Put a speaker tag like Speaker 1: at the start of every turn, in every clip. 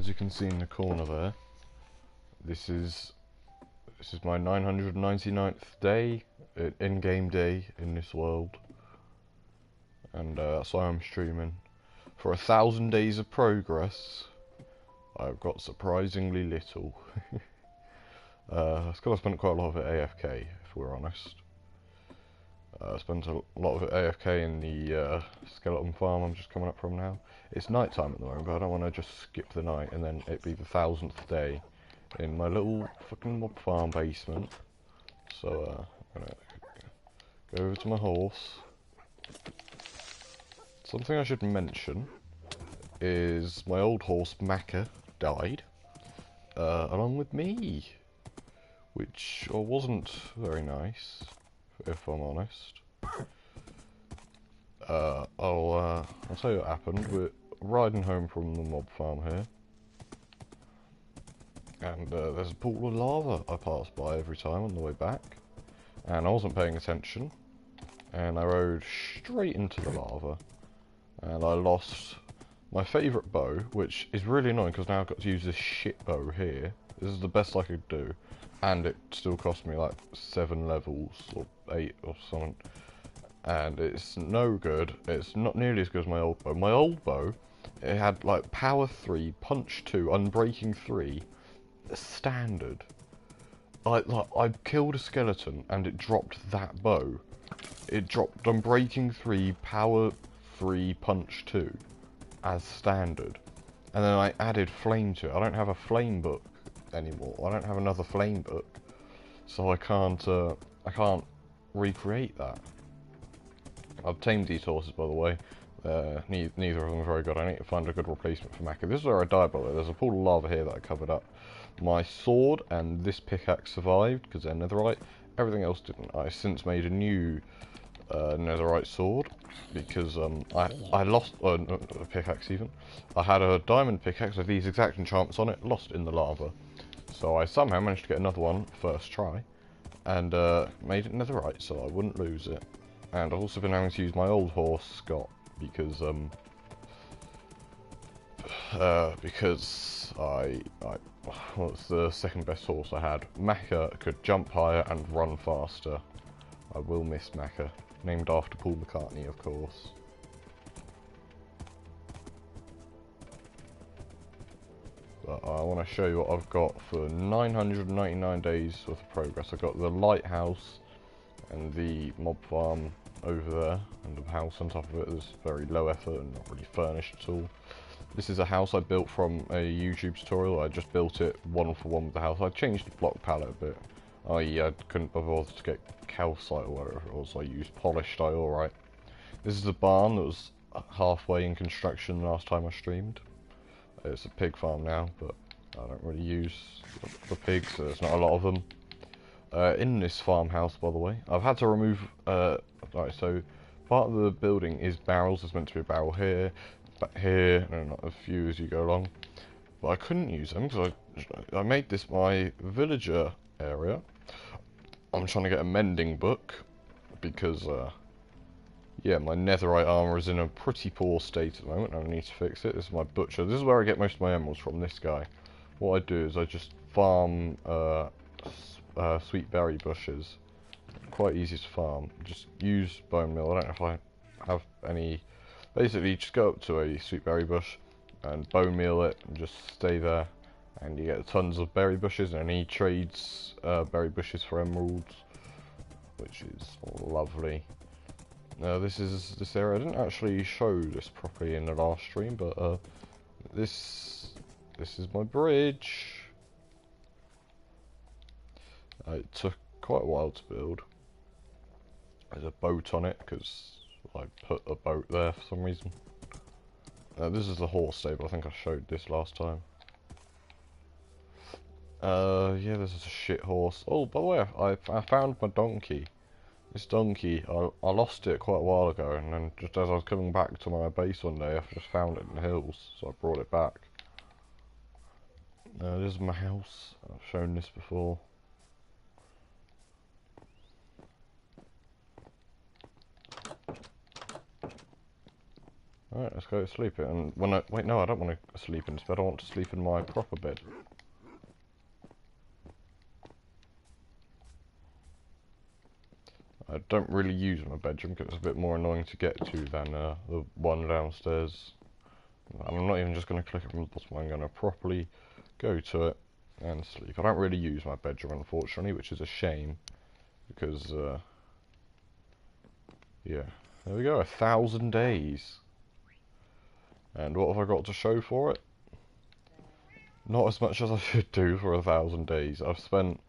Speaker 1: as you can see in the corner there, this is my 999th day, in-game day in this world, and that's why I'm streaming. For 1,000 days of progress, I've got surprisingly little. It's because I spent quite a lot of it AFK, if we're honest. I spent a lot of it AFK in the skeleton farm I'm just coming up from now. It's night time at the moment, but I don't want to just skip the night and then it be the 1,000th day in my little fucking mob farm basement. So I'm gonna go over to my horse. Something I should mention is my old horse Macca died, along with me, which wasn't very nice, if I'm honest. I'll tell you what happened. We're riding home from the mob farm here, and there's a pool of lava I pass by every time on the way back, and I wasn't paying attention, and I rode straight into the lava, and I lost my favourite bow, which is really annoying because now I've got to use this shit bow here. This is the best I could do, and it still cost me like 7 levels or 8 or something, and it's no good. It's not nearly as good as my old bow. My old bow, it had like power 3, punch 2, unbreaking 3, standard. I killed a skeleton and it dropped that bow. It dropped unbreaking 3, power 3, punch 2 as standard, and then I added flame to it. I don't have a flame book anymore. I don't have another flame book, so I can't recreate that. I've tamed these horses, by the way. Neither of them are very good. I need to find a good replacement for Macca. This is where I died, by the way. There's a pool of lava here that I covered up. My sword and this pickaxe survived because they're netherite. Everything else didn't. I since made a new netherite sword because I lost a pickaxe even. I had a diamond pickaxe with these exact enchantments on it, lost in the lava. So I somehow managed to get another one first try, and made it netherite so I wouldn't lose it. And I've also been having to use my old horse Scott because well, it's the second best horse I had. Macca could jump higher and run faster. I will miss Macca. Named after Paul McCartney, of course. But I want to show you what I've got for 999 days worth of progress. I've got the lighthouse and the mob farm over there, and the house on top of it is very low effort and not really furnished at all. This is a house I built from a YouTube tutorial. I just built it one for one with the house. I changed the block palette a bit. I couldn't bother to get calcite or whatever it was. I used polished diorite. This is a barn that was halfway in construction last time I streamed. It's a pig farm now, but I don't really use the pigs, so there's not a lot of them. In this farmhouse, by the way, I've had to remove, right, so part of the building is barrels. There's meant to be a barrel here, back here, and a few as you go along. But I couldn't use them because I made this my villager area. I'm trying to get a mending book because, yeah, my netherite armor is in a pretty poor state at the moment. I need to fix it. This is my butcher. This is where I get most of my emeralds from, this guy. What I do is I just farm sweet berry bushes. Quite easy to farm. Just use bone meal. I don't know if I have any. Basically, just go up to a sweet berry bush and bone meal it and just stay there. And you get tons of berry bushes, and he trades berry bushes for emeralds, which is lovely. This area. I didn't actually show this properly in the last stream, but this is my bridge. It took quite a while to build. There's a boat on it because I put a boat there for some reason. This is the horse stable. I think I showed this last time. Yeah, this is a shit horse. Oh, by the way, I found my donkey. This donkey, I lost it quite a while ago, and then just as I was coming back to my base one day, I just found it in the hills, so I brought it back. This is my house. I've shown this before. Alright, let's go to sleep. And when I... Wait, no, I don't want to sleep in this bed. I want to sleep in my proper bed. I don't really use my bedroom because it's a bit more annoying to get to than the one downstairs. And I'm not even just going to click it from the bottom. I'm going to properly go to it and sleep. I don't really use my bedroom, unfortunately, which is a shame. Because, yeah. There we go, 1,000 days. And what have I got to show for it? Not as much as I should do for 1,000 days. I've spent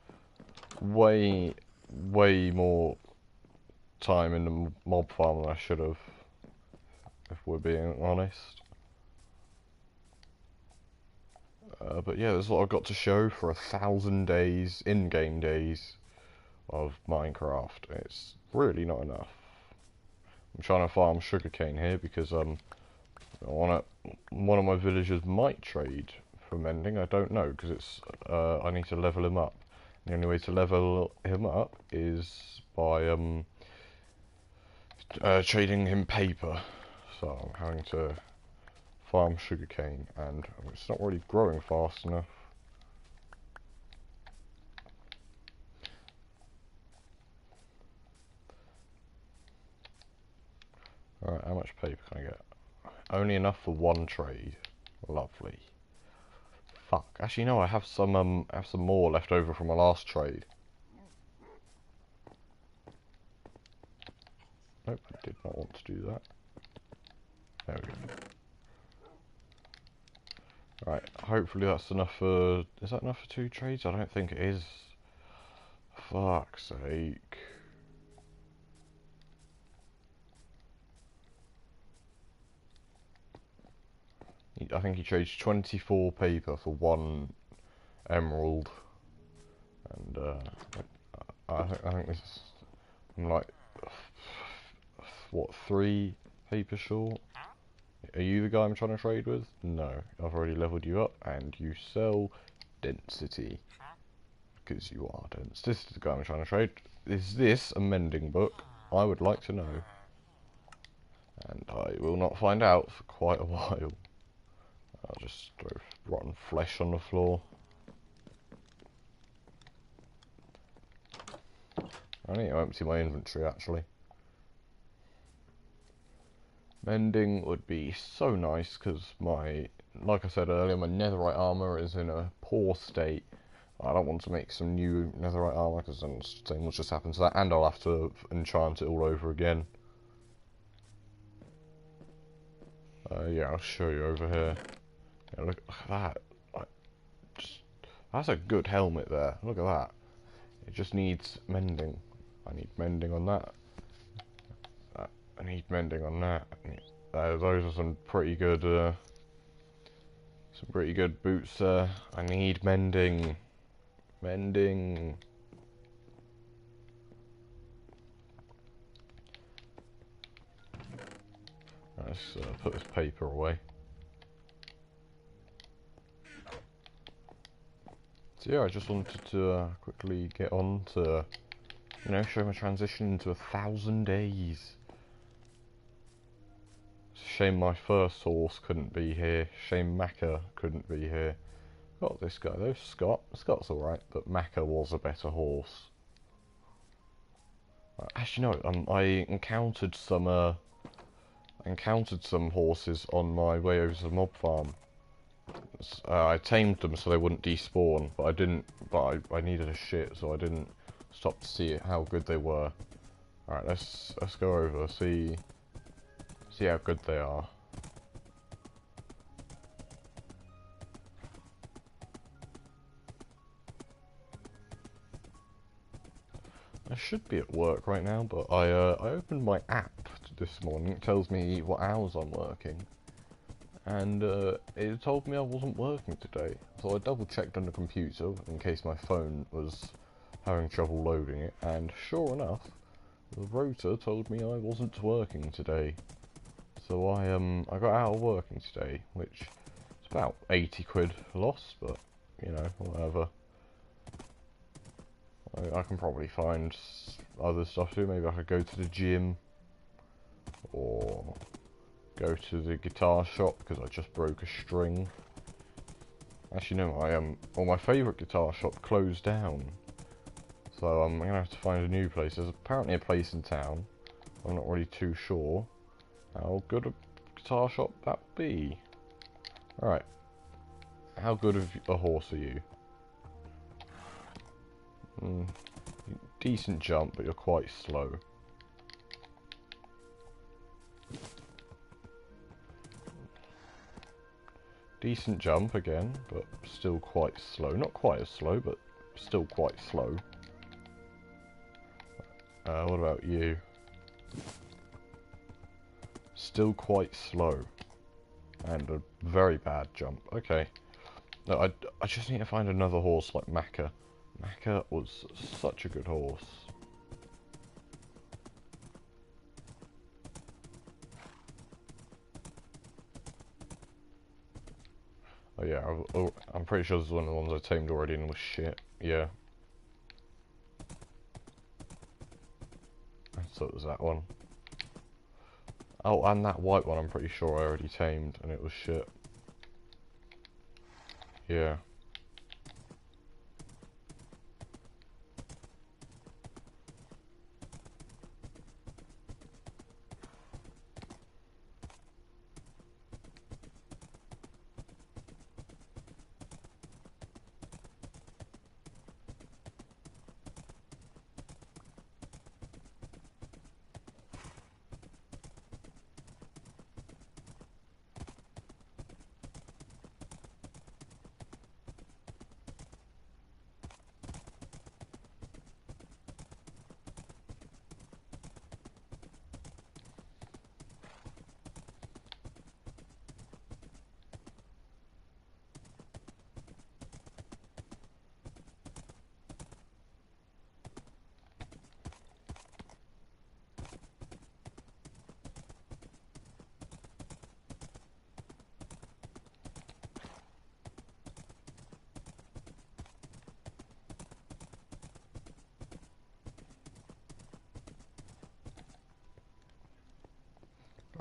Speaker 1: way more time in the mob farm than I should have, if we're being honest. But yeah, there's what I've got to show for 1,000 days, in-game days, of Minecraft. It's really not enough. I'm trying to farm sugarcane here because one of my villagers might trade for mending. I don't know because it's I need to level him up. The only way to level him up is by trading him paper. So I'm having to farm sugarcane, and it's not really growing fast enough. Alright, how much paper can I get? Only enough for one trade. Lovely. Fuck. Actually, no, I have some more left over from my last trade. Nope, I did not want to do that. There we go. Right, hopefully that's enough for... Is that enough for 2 trades? I don't think it is. Fuck's sake. I think he trades 24 paper for 1 emerald. And, I think this is... I'm like... What, 3 paper short? Are you the guy I'm trying to trade with? No, I've already leveled you up, and you sell density. Because you are dense. This is the guy I'm trying to trade. Is this a mending book? I would like to know. And I will not find out for quite a while. I'll just throw rotten flesh on the floor. I need to empty my inventory, actually. Mending would be so nice, because like I said earlier, my netherite armor is in a poor state. I don't want to make some new netherite armor, because then the same will just happen to that, and I'll have to enchant it all over again. Yeah, I'll show you over here. Yeah, look at that. That's a good helmet there. Look at that. It just needs mending. I need mending on that. I need mending on that. Those are some pretty good boots. I need mending. Mending. Let's put this paper away. So yeah, I just wanted to quickly get on to, you know, show my transition into 1,000 days. Shame my first horse couldn't be here. Shame Macca couldn't be here. Got this guy though, Scott. Scott's alright, but Macca was a better horse. Actually, no. I encountered some horses on my way over to the mob farm. I tamed them so they wouldn't despawn, but I didn't. But I needed a shit, so I didn't stop to see how good they were. All right, let's go over see how good they are. I should be at work right now, but I opened my app this morning. It tells me what hours I'm working, and it told me I wasn't working today. So I double checked on the computer in case my phone was having trouble loading it, and sure enough, the rotor told me I wasn't working today. So I got out of working today, which is about 80 quid loss, but you know, whatever. I can probably find other stuff too. Maybe I could go to the gym, or go to the guitar shop because I just broke a string. Actually, no, well, my favourite guitar shop closed down. So I'm going to have to find a new place. There's apparently a place in town. I'm not really too sure how good a guitar shop that would be. Alright. How good of a horse are you? Decent jump, but you're quite slow. Decent jump again, but still quite slow. Not quite as slow, but still quite slow. What about you? Still quite slow. And a very bad jump. Okay. No, I just need to find another horse like Macca. Macca was such a good horse. Oh yeah, I'm pretty sure this is one of the ones I tamed already and was shit. Yeah. So it was that one. Oh, and that white one I'm pretty sure I already tamed and it was shit. Yeah.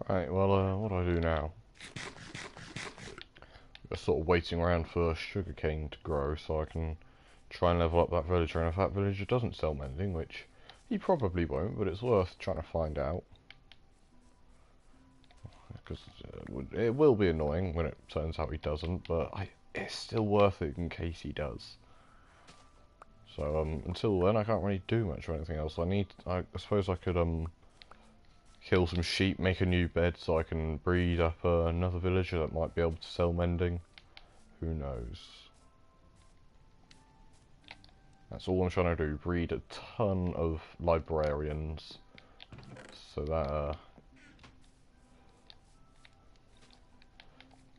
Speaker 1: Right, well, what do I do now? Just sort of waiting around for sugarcane to grow so I can try and level up that villager, and if that villager doesn't sell mending, which he probably won't, but it's worth trying to find out. Because it will be annoying when it turns out he doesn't, but it's still worth it in case he does. So, until then I can't really do much or anything else. I suppose I could, kill some sheep, make a new bed so I can breed up another villager that might be able to sell mending. Who knows? That's all I'm trying to do, breed a ton of librarians. So that,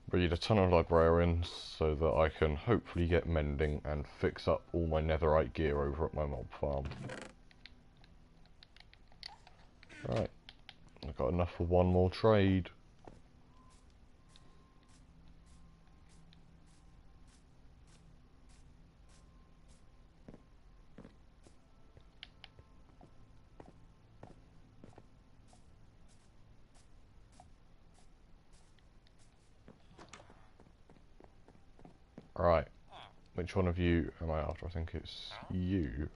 Speaker 1: breed a ton of librarians so that I can hopefully get mending and fix up all my netherite gear over at my mob farm. Right. I've got enough for one more trade. Right. Which one of you am I after? I think it's you.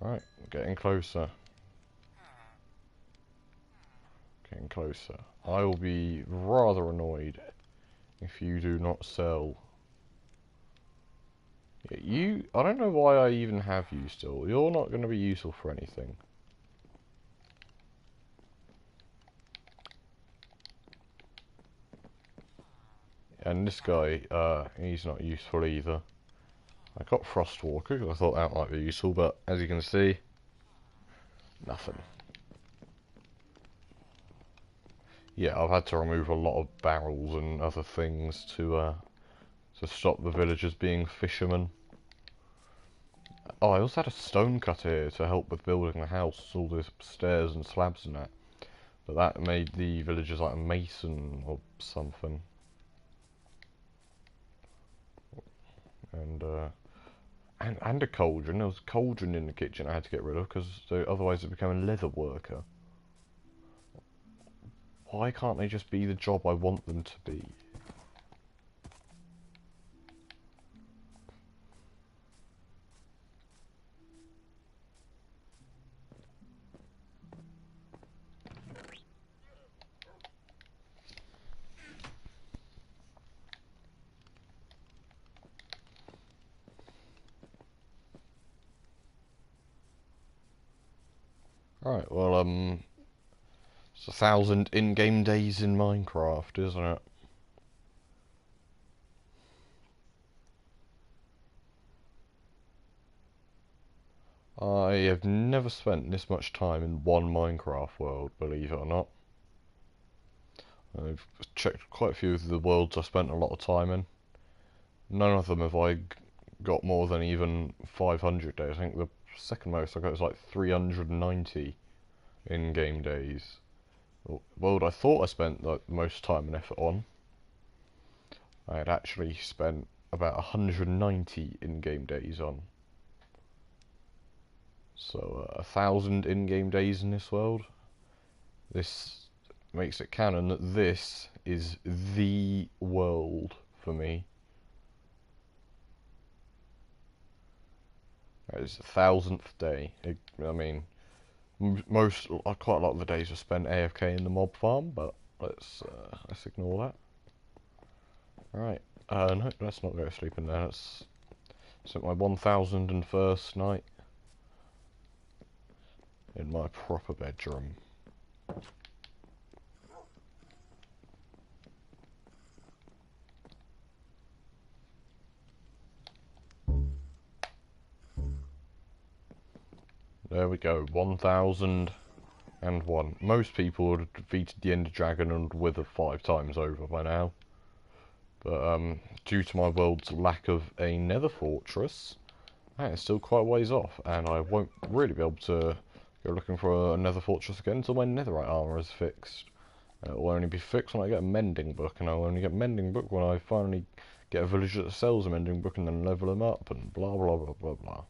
Speaker 1: Alright, getting closer. Getting closer. I will be rather annoyed if you do not sell. Yeah, I don't know why I even have you still. You're not going to be useful for anything. And this guy, he's not useful either. I got Frostwalker because I thought that might be useful, but as you can see, nothing. Yeah, I've had to remove a lot of barrels and other things to stop the villagers being fishermen. Oh, I also had a stone cutter here to help with building the house, all the stairs and slabs and that. But that made the villagers like a mason or something. And And a cauldron. There was a cauldron in the kitchen I had to get rid of because otherwise it became a leather worker. Why can't they just be the job I want them to be? Right, well, it's 1,000 in-game days in Minecraft, isn't it? I have never spent this much time in one Minecraft world, believe it or not. I've checked quite a few of the worlds I spent a lot of time in. None of them have I got more than even 500 days. I think the second most I got was like 390 in-game days. The world I thought I spent like the most time and effort on, I had actually spent about 190 in-game days on. So 1,000 in-game days in this world. This makes it canon that this is the world for me. It's the 1,000th day. I mean, quite a lot of the days are spent AFK in the mob farm, but let's ignore that. Right. No, let's not go to sleep in there. Let's set my 1,001st night in my proper bedroom. There we go, 1,001. Most people would have defeated the Ender Dragon and Wither 5 times over by now. But due to my world's lack of a nether fortress, that is still quite a ways off, and I won't really be able to go looking for a nether fortress again until my netherite armor is fixed. It will only be fixed when I get a mending book, and I'll only get a mending book when I finally get a villager that sells a mending book and then level them up, and blah blah blah blah blah.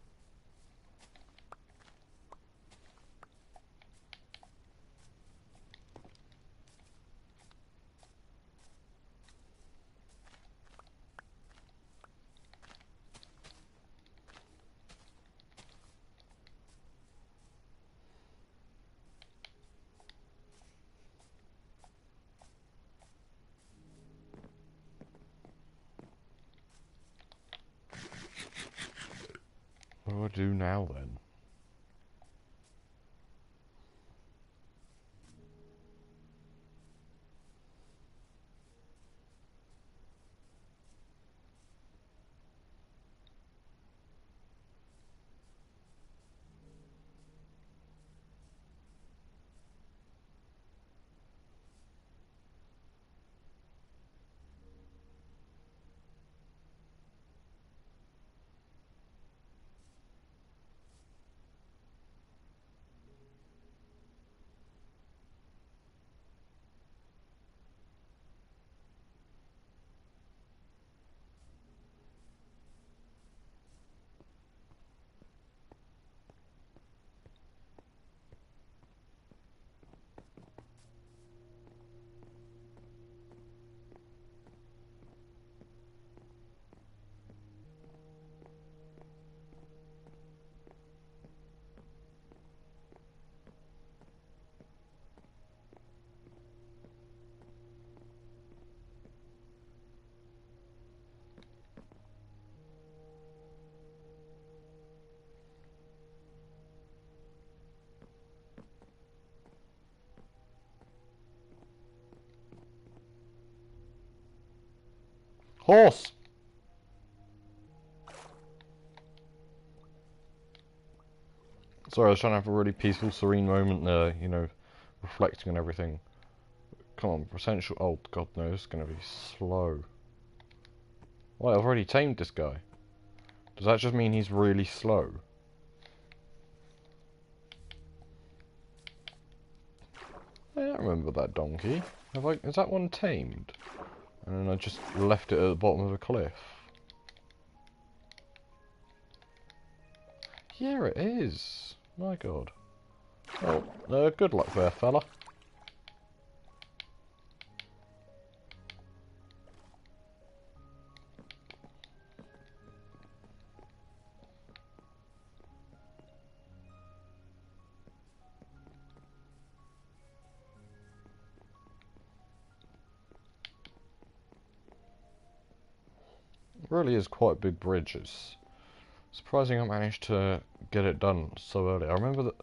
Speaker 1: What do I do now then? Horse! Sorry, I was trying to have a really peaceful, serene moment there, you know, reflecting on everything. Come on, potential. Oh, God, no, this is going to be slow. Well, I've already tamed this guy. Does that just mean he's really slow? I don't remember that donkey. Is that one tamed? And then I just left it at the bottom of a cliff. Yeah, it is. My god. Well, good luck there, fella. It really is quite a big bridge. It's surprising I managed to get it done so early. I remember that,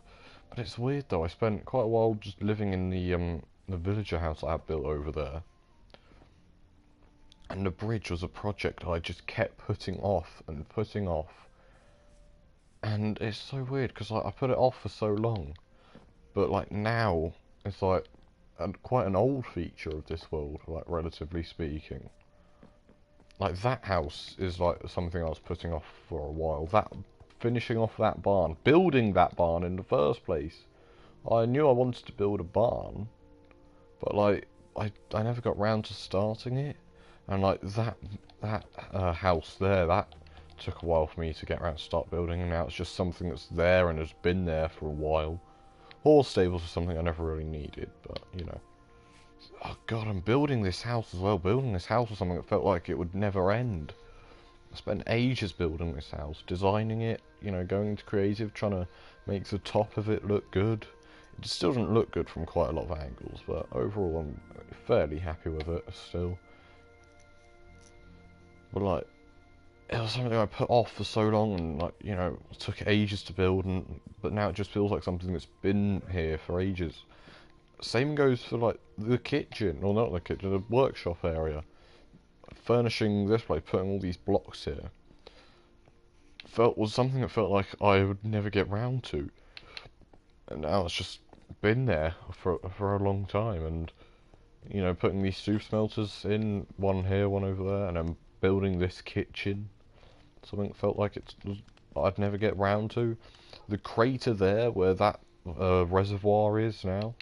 Speaker 1: but it's weird though. I spent quite a while just living in the villager house I had built over there, and the bridge was a project I just kept putting off and putting off. And it's so weird because I put it off for so long, but like now it's like quite an old feature of this world, like relatively speaking. Like that house is like something I was putting off for a while. That finishing off that barn, building that barn in the first place. I knew I wanted to build a barn, but like I never got round to starting it. And like that house there, that took a while for me to get around to start building, and now it's just something that's there and has been there for a while. Horse stables are something I never really needed, but you know. Oh god, I'm building this house as well. Building this house was something that felt like it would never end. I spent ages building this house, designing it, you know, going into creative, trying to make the top of it look good. It still doesn't look good from quite a lot of angles, but overall I'm fairly happy with it still. But like, it was something I put off for so long, and like, you know, it took ages to build, but now it just feels like something that's been here for ages. Same goes for like the kitchen, or not the kitchen, the workshop area. Furnishing this place, putting all these blocks here, was something that felt like I would never get round to, and now it's just been there for a long time. And you know, putting these soup smelters in, one here, one over there, and then building this kitchen, something that felt like I'd never get round to. The crater there, where that reservoir is now,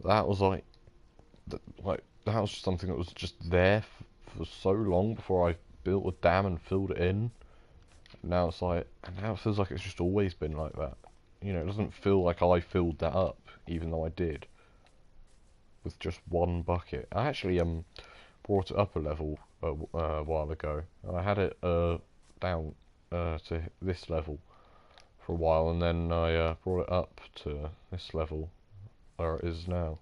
Speaker 1: that was like that was something that was just there for so long before I built a dam and filled it in. Now it's like, and now it feels like it's just always been like that. You know, it doesn't feel like I filled that up, even though I did, with just one bucket. I actually brought it up a level a while ago. I had it down to this level for a while, and then I brought it up to this level where it is now.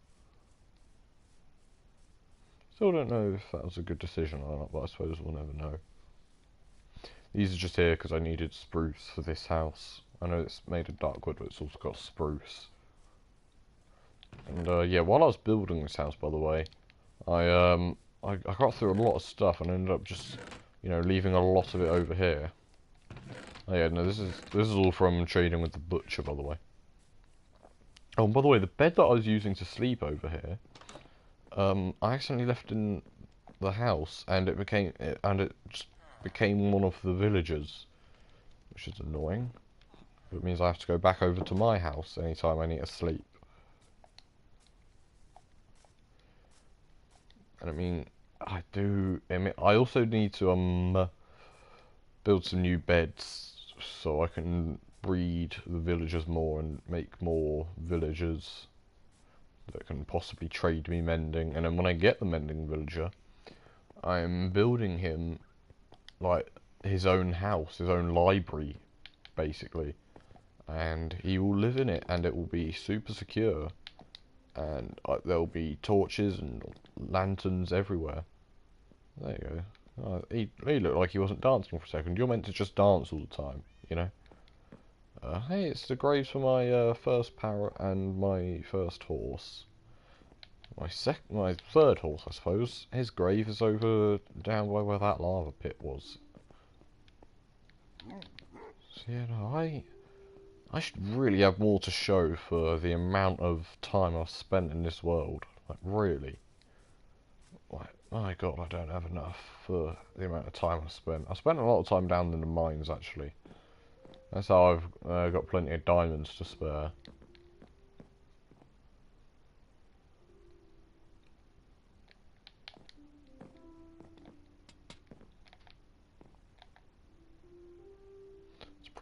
Speaker 1: Still don't know if that was a good decision or not, but I suppose we'll never know. These are just here because I needed spruce for this house. I know it's made of dark wood, but it's also got spruce. And yeah, while I was building this house, by the way, I got through a lot of stuff and ended up just, you know, leaving a lot of it over here. Oh yeah, no, this is all from trading with the butcher, by the way. Oh, and by the way, the bed that I was using to sleep over here, I accidentally left in the house, and it just became one of the villagers, which is annoying. It means I have to go back over to my house anytime I need to sleep. And I mean, I also need to build some new beds so I can breed the villagers more and make more villagers that can possibly trade me mending. And then when I get the mending villager, I'm building him like his own house, his own library, basically, and he will live in it, and it will be super secure, and there'll be torches and lanterns everywhere. There you go. He looked like he wasn't dancing for a second. You're meant to just dance all the time, you know. Hey, it's the graves for my first parrot and my first horse. My third horse, I suppose. His grave is over down by where that lava pit was. So yeah, no, I should really have more to show for the amount of time I've spent in this world. Like, really. Like, my god, I don't have enough for the amount of time I've spent. I spent a lot of time down in the mines, actually. That's how I've got plenty of diamonds to spare.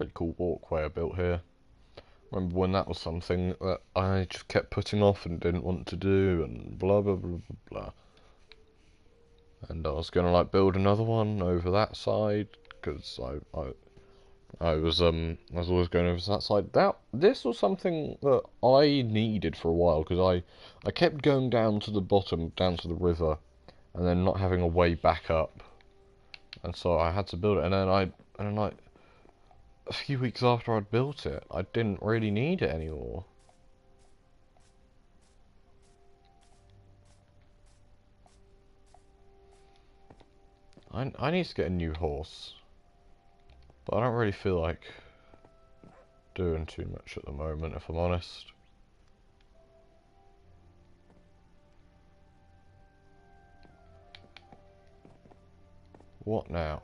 Speaker 1: pretty cool walkway I built here. Remember when that was something that I just kept putting off and didn't want to do, and blah blah blah blah blah. And I was gonna like build another one over that side because I was always going over to that side. This was something that I needed for a while because I kept going down to the bottom, down to the river, and then not having a way back up, and so I had to build it. And then like a few weeks after I'd built it, I didn't really need it anymore. I need to get a new horse, but I don't really feel like doing too much at the moment, if I'm honest. What now?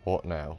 Speaker 1: What now?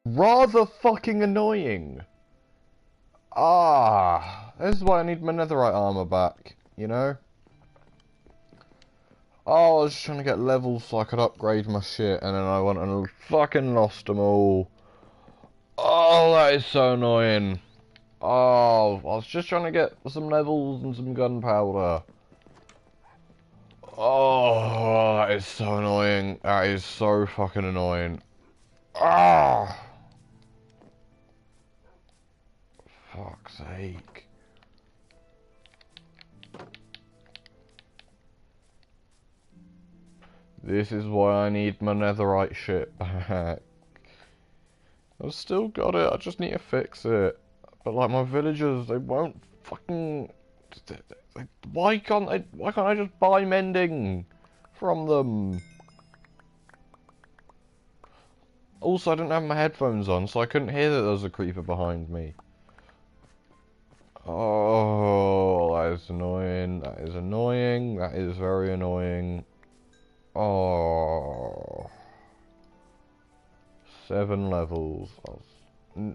Speaker 1: Rather fucking annoying. Ah, this is why I need my netherite armor back, you know? Oh, I was just trying to get levels so I could upgrade my shit, and then I went and fucking lost them all. Oh, that is so annoying. Oh, I was just trying to get some levels and some gunpowder. Oh, that is so annoying. That is so fucking annoying. Ah, fuck's sake. This is why I need my netherite shit back. I've still got it, I just need to fix it. But like my villagers, they won't fucking... Why can't I just buy mending from them? Also, I didn't have my headphones on, so I couldn't hear that there was a creeper behind me. Oh, that is annoying. That is annoying. That is very annoying. Oh. 7 levels.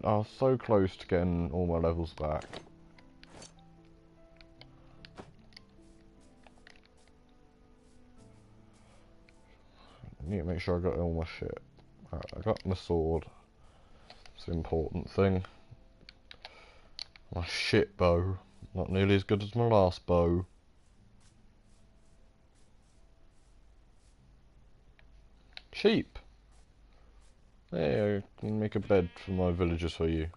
Speaker 1: I was so close to getting all my levels back. I need to make sure I got all my shit. Alright, I got my sword. It's the important thing. My shit bow. Not nearly as good as my last bow. Sheep. Hey, I can make a bed for my villagers for you.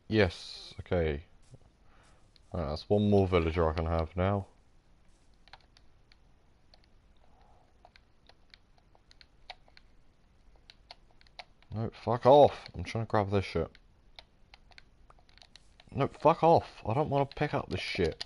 Speaker 1: Yes, okay. Alright, that's one more villager I can have now. No, fuck off. I'm trying to grab this shit. No, fuck off. I don't want to pick up this shit.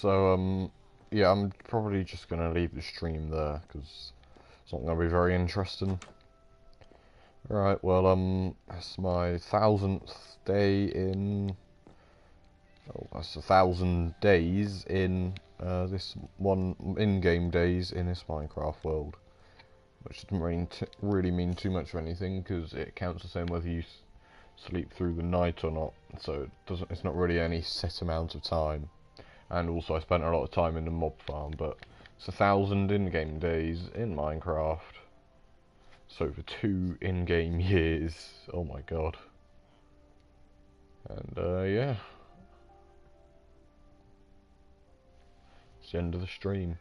Speaker 1: So, yeah, I'm probably just gonna leave the stream there, because it's not gonna be very interesting. Alright, well, that's my 1000th day in... Oh, that's 1000 days in, this one, in-game days in this Minecraft world. Which doesn't really mean too much of anything, because it counts the same whether you sleep through the night or not. So it's not really any set amount of time. And also I spent a lot of time in the mob farm, but it's 1000 in-game days in Minecraft. So for 2 in-game years, oh my god. And yeah, it's the end of the stream.